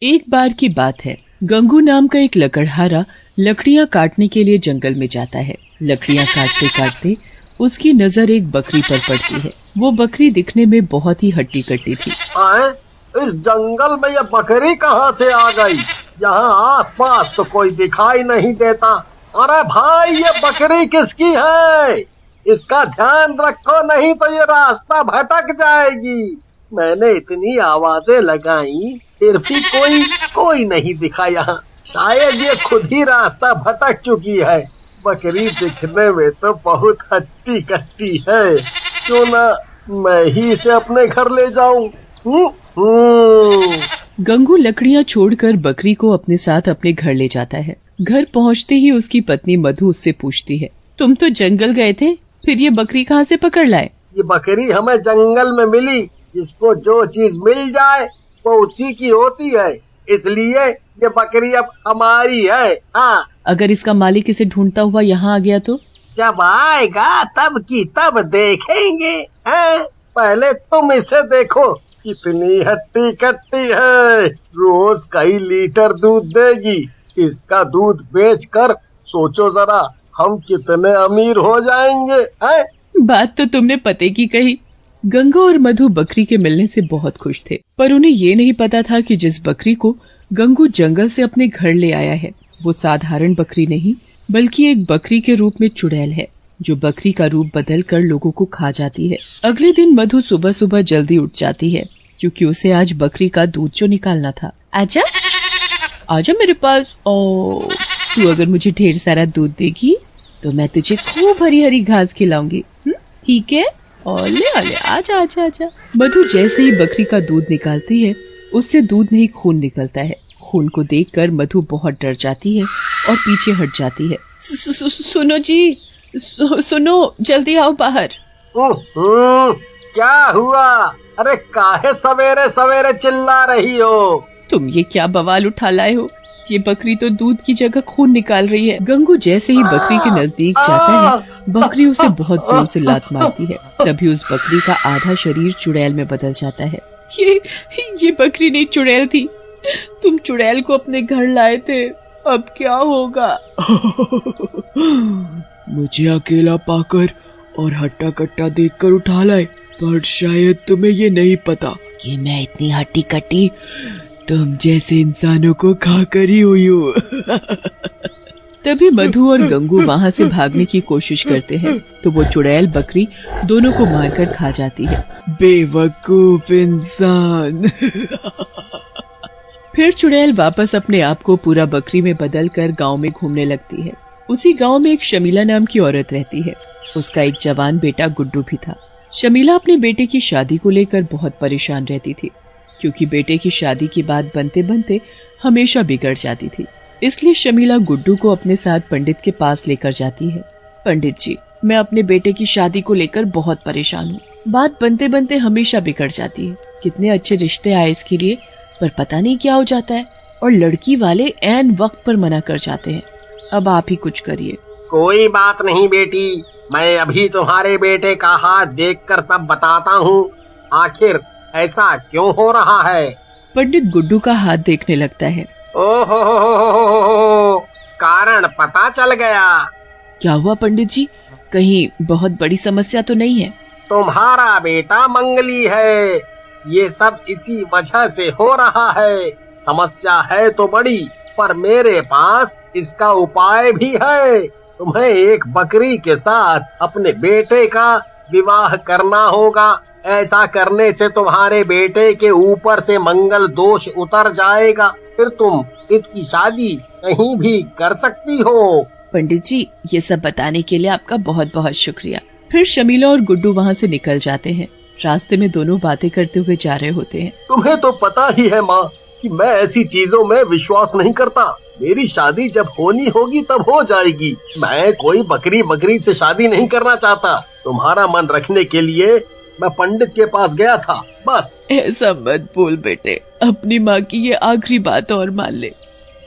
एक बार की बात है, गंगू नाम का एक लकड़हारा लकड़ियां काटने के लिए जंगल में जाता है। लकड़ियां काटते काटते उसकी नजर एक बकरी पर पड़ती है। वो बकरी दिखने में बहुत ही हट्टी कट्टी थी। इस जंगल में ये बकरी कहाँ से आ गई? यहाँ आसपास तो कोई दिखाई नहीं देता। अरे भाई, ये बकरी किसकी है? इसका ध्यान रखो, नहीं तो ये रास्ता भटक जाएगी। मैंने इतनी आवाजें लगाई, फिर भी कोई नहीं दिखा यहाँ। शायद ये खुद ही रास्ता भटक चुकी है। बकरी दिखने में तो बहुत हट्टी कट्टी है, क्यों ना मैं ही इसे अपने घर ले जाऊं। गंगू लकड़ियां छोड़कर बकरी को अपने साथ अपने घर ले जाता है। घर पहुंचते ही उसकी पत्नी मधु उससे पूछती है, तुम तो जंगल गए थे, फिर ये बकरी कहाँ से पकड़ लाए? ये बकरी हमें जंगल में मिली। जिसको जो चीज मिल जाए वो उसी की होती है, इसलिए ये बकरी अब हमारी है। हाँ, अगर इसका मालिक इसे ढूंढता हुआ यहाँ आ गया तो? जब आएगा तब की तब देखेंगे। पहले तुम इसे देखो, कितनी हट्टी कट्टी है। रोज कई लीटर दूध देगी। इसका दूध बेचकर सोचो जरा, हम कितने अमीर हो जाएंगे। बात तो तुमने पते की कही। गंगा और मधु बकरी के मिलने से बहुत खुश थे, पर उन्हें ये नहीं पता था कि जिस बकरी को गंगू जंगल से अपने घर ले आया है, वो साधारण बकरी नहीं, बल्कि एक बकरी के रूप में चुड़ैल है, जो बकरी का रूप बदल कर लोगों को खा जाती है। अगले दिन मधु सुबह सुबह जल्दी उठ जाती है, क्योंकि उसे आज बकरी का दूध जो निकालना था। आजा आजा मेरे पास। तू अगर मुझे ढेर सारा दूध देगी तो मैं तुझे खूब हरी हरी घास खिलाऊंगी। ठीक है? ओले ओले, आजा आजा आजा। मधु जैसे ही बकरी का दूध निकालती है, उससे दूध नहीं खून निकलता है। खून को देखकर मधु बहुत डर जाती है और पीछे हट जाती है। सुनो जी, सुनो, जल्दी आओ बाहर। क्या हुआ? अरे काहे सवेरे सवेरे चिल्ला रही हो? तुम ये क्या बवाल उठा लाए हो? ये बकरी तो दूध की जगह खून निकाल रही है। गंगू जैसे ही बकरी के नजदीक जाता है, बकरी उसे बहुत जोर से लात मारती है। तभी उस बकरी का आधा शरीर चुड़ैल में बदल जाता है। ये बकरी नहीं, चुड़ैल थी। तुम चुड़ैल को अपने घर लाए थे, अब क्या होगा? मुझे अकेला पाकर और हट्टा कट्टा देखकर उठा लाए, पर शायद तुम्हें ये नहीं पता कि मैं इतनी हट्टी कट्टी तुम जैसे इंसानों को खाकर ही हुई हूँ। तभी मधु और गंगू वहाँ से भागने की कोशिश करते हैं, तो वो चुड़ैल बकरी दोनों को मारकर खा जाती है। बेवकूफ इंसान। फिर चुड़ैल वापस अपने आप को पूरा बकरी में बदल कर गाँव में घूमने लगती है। उसी गाँव में एक शमीला नाम की औरत रहती है। उसका एक जवान बेटा गुड्डू भी था। शमीला अपने बेटे की शादी को लेकर बहुत परेशान रहती थी, क्योंकि बेटे की शादी की बात बनते बनते हमेशा बिगड़ जाती थी। इसलिए शमीला गुड्डू को अपने साथ पंडित के पास लेकर जाती है। पंडित जी, मैं अपने बेटे की शादी को लेकर बहुत परेशान हूँ। बात बनते बनते हमेशा बिगड़ जाती है। कितने अच्छे रिश्ते आए इसके लिए, पर पता नहीं क्या हो जाता है, और लड़की वाले ऐन वक्त पर मना कर जाते हैं। अब आप ही कुछ करिए। कोई बात नहीं बेटी, मैं अभी तुम्हारे बेटे का हाथ देखकर सब बताता हूँ। आखिर ऐसा क्यों हो रहा है? पंडित गुड्डू का हाथ देखने लगता है। ओहो, कारण पता चल गया। क्या हुआ पंडित जी? कहीं बहुत बड़ी समस्या तो नहीं है? तुम्हारा बेटा मंगली है। ये सब इसी वजह से हो रहा है। समस्या है तो बड़ी, पर मेरे पास इसका उपाय भी है। तुम्हें एक बकरी के साथ अपने बेटे का विवाह करना होगा। ऐसा करने से तुम्हारे बेटे के ऊपर से मंगल दोष उतर जाएगा, फिर तुम इसकी शादी कहीं भी कर सकती हो। पंडित जी, ये सब बताने के लिए आपका बहुत बहुत शुक्रिया। फिर शमीला और गुड्डू वहाँ से निकल जाते हैं। रास्ते में दोनों बातें करते हुए जा रहे होते हैं। तुम्हें तो पता ही है माँ कि मैं ऐसी चीजों में विश्वास नहीं करता। मेरी शादी जब होनी होगी तब हो जाएगी। मैं कोई बकरी से शादी नहीं करना चाहता। तुम्हारा मन रखने के लिए मैं पंडित के पास गया था, बस। ऐसा मत बोल बेटे, अपनी माँ की ये आखिरी बात और मान ले।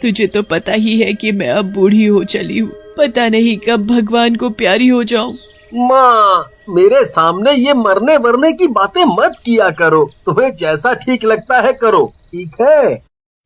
तुझे तो पता ही है कि मैं अब बूढ़ी हो चली हूँ। पता नहीं कब भगवान को प्यारी हो जाऊँ। माँ, मेरे सामने ये मरने वरने की बातें मत किया करो। तुम्हें जैसा ठीक लगता है करो, ठीक है?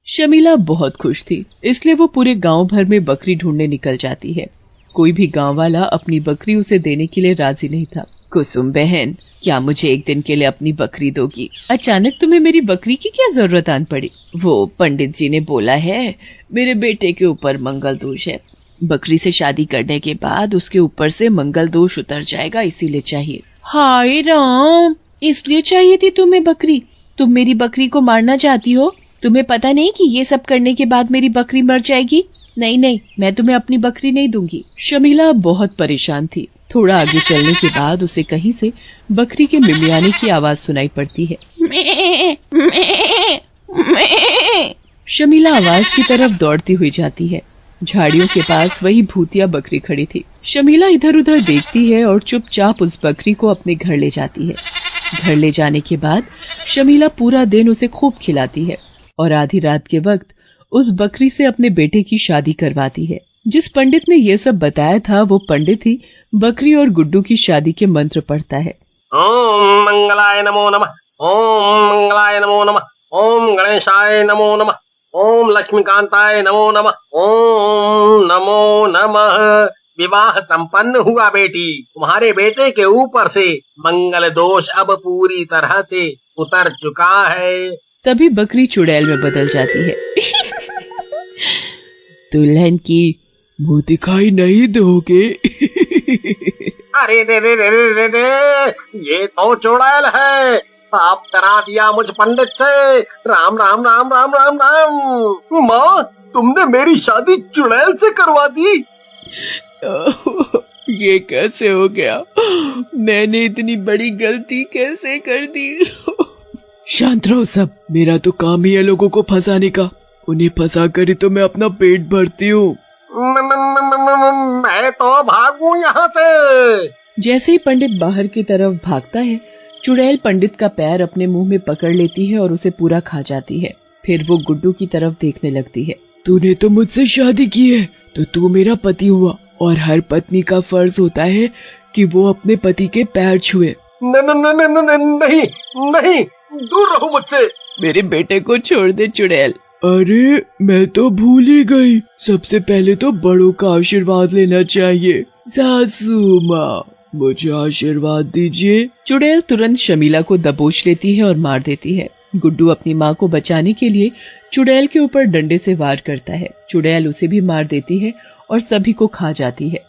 शमीला बहुत खुश थी, इसलिए वो पूरे गांव भर में बकरी ढूंढने निकल जाती है। कोई भी गांव वाला अपनी बकरी उसे देने के लिए राजी नहीं था। कुसुम बहन, क्या मुझे एक दिन के लिए अपनी बकरी दोगी? अचानक तुम्हें मेरी बकरी की क्या जरूरत आन पड़ी? वो पंडित जी ने बोला है मेरे बेटे के ऊपर मंगल दोष है। बकरी से शादी करने के बाद उसके ऊपर से मंगल दोष उतर जाएगा, इसीलिए चाहिए। हाय राम, इसलिए चाहिए थी तुम्हें बकरी? तुम मेरी बकरी को मारना चाहती हो? तुम्हें पता नहीं कि ये सब करने के बाद मेरी बकरी मर जाएगी? नहीं नहीं, मैं तुम्हें अपनी बकरी नहीं दूंगी। शमीला बहुत परेशान थी। थोड़ा आगे चलने के बाद उसे कहीं से बकरी के मिमियाने की आवाज सुनाई पड़ती है। मैं, मैं। शमीला आवाज की तरफ दौड़ती हुई जाती है। झाड़ियों के पास वही भूतिया बकरी खड़ी थी। शमीला इधर उधर देखती है और चुपचाप उस बकरी को अपने घर ले जाती है। घर ले जाने के बाद शमीला पूरा दिन उसे खूब खिलाती है और आधी रात के वक्त उस बकरी से अपने बेटे की शादी करवाती है। जिस पंडित ने ये सब बताया था वो पंडित ही बकरी और गुड्डू की शादी के मंत्र पढ़ता है। ओम मंगलाय नमो नमः, ओम मंगलाय नमो नमः, ओम गणेशाय नमो नमः, ओम लक्ष्मीकांताय नमो नमः, ओम नमो नमः। विवाह संपन्न हुआ बेटी। तुम्हारे बेटे के ऊपर से मंगल दोष अब पूरी तरह से उतर चुका है। तभी बकरी चुड़ैल में बदल जाती है। दुल्हन की मुंह दिखाई नहीं दोगे? अरे रे रे रे रे रे रे, ये तो चुड़ैल है। पाप करा दिया मुझ पंडित से। राम राम राम राम राम राम। माँ, तुमने मेरी शादी चुड़ैल से करवा दी। ये कैसे हो गया? मैंने इतनी बड़ी गलती कैसे कर दी? शांत रहो सब, मेरा तो काम ही है लोगों को फंसाने का। उन्हें फंसा कर ही तो मैं अपना पेट भरती हूँ। मैं तो भागूं यहाँ से। जैसे ही पंडित बाहर की तरफ भागता है, चुड़ैल पंडित का पैर अपने मुंह में पकड़ लेती है और उसे पूरा खा जाती है। फिर वो गुड्डू की तरफ देखने लगती है। तूने तो मुझसे शादी की है, तो तू मेरा पति हुआ और हर पत्नी का फर्ज होता है कि वो अपने पति के पैर छुए। नहीं नहीं, दूर रहो मुझसे। मेरे बेटे को छोड़ दे चुड़ैल। अरे मैं तो भूल ही गई, सबसे पहले तो बड़ों का आशीर्वाद लेना चाहिए। सासू माँ, मुझे आशीर्वाद दीजिए। चुड़ैल तुरंत शमीला को दबोच लेती है और मार देती है। गुड्डू अपनी माँ को बचाने के लिए चुड़ैल के ऊपर डंडे से वार करता है। चुड़ैल उसे भी मार देती है और सभी को खा जाती है।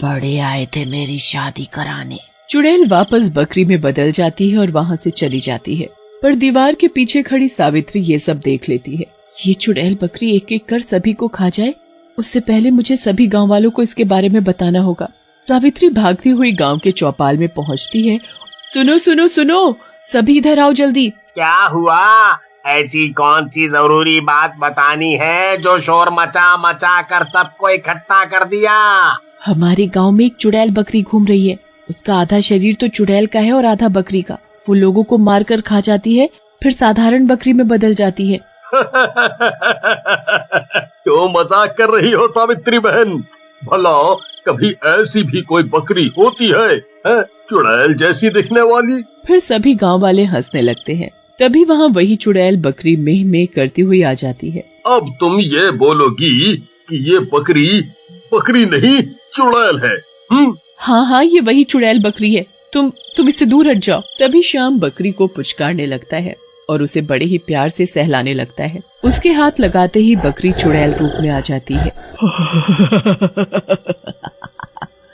बड़े आए थे मेरी शादी कराने। चुड़ैल वापस बकरी में बदल जाती है और वहाँ से चली जाती है। पर दीवार के पीछे खड़ी सावित्री ये सब देख लेती है। ये चुड़ैल बकरी एक एक कर सभी को खा जाए, उससे पहले मुझे सभी गांव वालों को इसके बारे में बताना होगा। सावित्री भागती हुई गांव के चौपाल में पहुंचती है। सुनो सुनो सुनो, सभी इधर आओ जल्दी। क्या हुआ? ऐसी कौन सी जरूरी बात बतानी है जो शोर मचा मचा कर सबको इकट्ठा कर दिया? हमारे गांव में एक चुड़ैल बकरी घूम रही है। उसका आधा शरीर तो चुड़ैल का है और आधा बकरी का। वो लोगों को मार कर खा जाती है, फिर साधारण बकरी में बदल जाती है। क्यों मजाक कर रही हो सावित्री बहन? भला कभी ऐसी भी कोई बकरी होती है चुड़ैल जैसी दिखने वाली? फिर सभी गांव वाले हंसने लगते हैं। तभी वहाँ वही चुड़ैल बकरी मेह मेह करती हुई आ जाती है। अब तुम ये बोलोगी कि ये बकरी नहीं चुड़ैल है? हाँ हाँ, ये वही चुड़ैल बकरी है। तुम इससे दूर हट जाओ। तभी श्याम बकरी को पुचकारने लगता है और उसे बड़े ही प्यार से सहलाने लगता है। उसके हाथ लगाते ही बकरी चुड़ैल रूप में आ जाती है।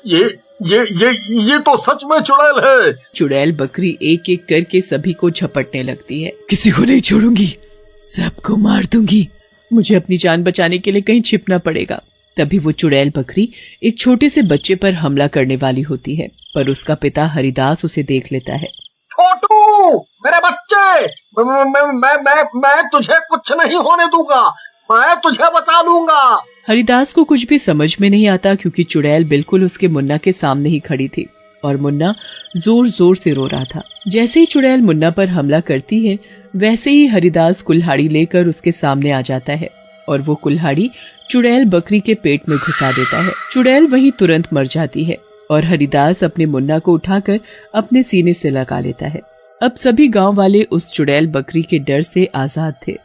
ये तो सच में चुड़ैल है। चुड़ैल बकरी एक एक करके सभी को झपटने लगती है। किसी को नहीं छोड़ूंगी, सबको मार दूंगी। मुझे अपनी जान बचाने के लिए कहीं छिपना पड़ेगा। तभी वो चुड़ैल बकरी एक छोटे से बच्चे पर हमला करने वाली होती है, पर उसका पिता हरिदास उसे देख लेता है। छोटू, मेरे बच्चे, मैं तुझे कुछ नहीं होने दूंगा। मैं तुझे बचा लूंगा। हरिदास को कुछ भी समझ में नहीं आता, क्योंकि चुड़ैल बिल्कुल उसके मुन्ना के सामने ही खड़ी थी और मुन्ना जोर जोर से रो रहा था। जैसे ही चुड़ैल मुन्ना पर हमला करती है, वैसे ही हरिदास कुल्हाड़ी लेकर उसके सामने आ जाता है और वो कुल्हाड़ी चुड़ैल बकरी के पेट में घुसा देता है। चुड़ैल वहीं तुरंत मर जाती है और हरिदास अपने मुन्ना को उठाकर अपने सीने से लगा लेता है। अब सभी गांव वाले उस चुड़ैल बकरी के डर से आजाद थे।